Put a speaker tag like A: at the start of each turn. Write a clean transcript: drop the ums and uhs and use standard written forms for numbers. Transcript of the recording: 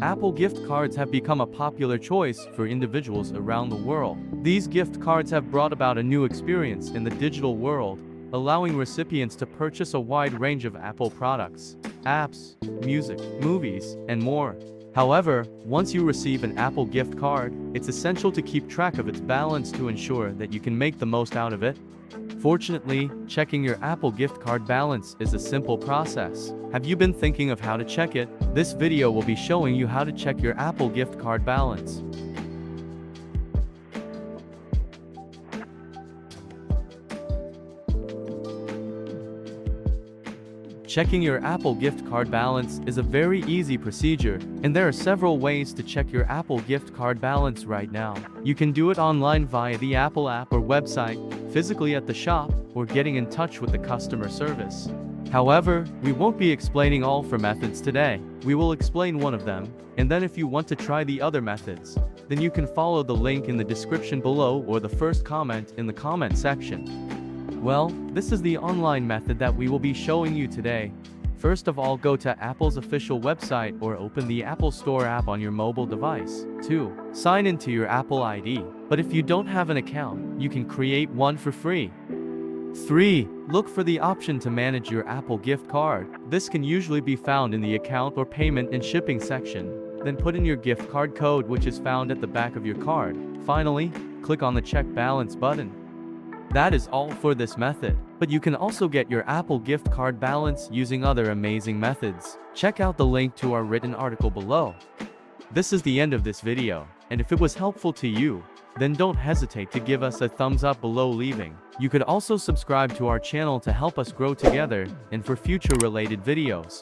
A: Apple gift cards have become a popular choice for individuals around the world. These gift cards have brought about a new experience in the digital world, allowing recipients to purchase a wide range of Apple products, apps, music, movies, and more. However, once you receive an Apple gift card, it's essential to keep track of its balance to ensure that you can make the most out of it. Fortunately, checking your Apple gift card balance is a simple process. Have you been thinking of how to check it? This video will be showing you how to check your Apple gift card balance. Checking your Apple gift card balance is a very easy procedure, and there are several ways to check your Apple gift card balance right now. You can do it online via the Apple app or website, physically at the shop, or getting in touch with the customer service. However, we won't be explaining all four methods today. We will explain one of them, and then if you want to try the other methods, then you can follow the link in the description below or the first comment in the comment section. Well, this is the online method that we will be showing you today. First of all, go to Apple's official website or open the Apple Store app on your mobile device. 2. Sign into your Apple ID. But if you don't have an account, you can create one for free. 3. Look for the option to manage your Apple gift card. This can usually be found in the account or payment and shipping section. Then put in your gift card code, which is found at the back of your card. Finally, click on the Check Balance button. That is all for this method, but you can also get your Apple gift card balance using other amazing methods. Check out the link to our written article below. This is the end of this video, and if it was helpful to you, then don't hesitate to give us a thumbs up below leaving. You could also subscribe to our channel to help us grow together and for future related videos.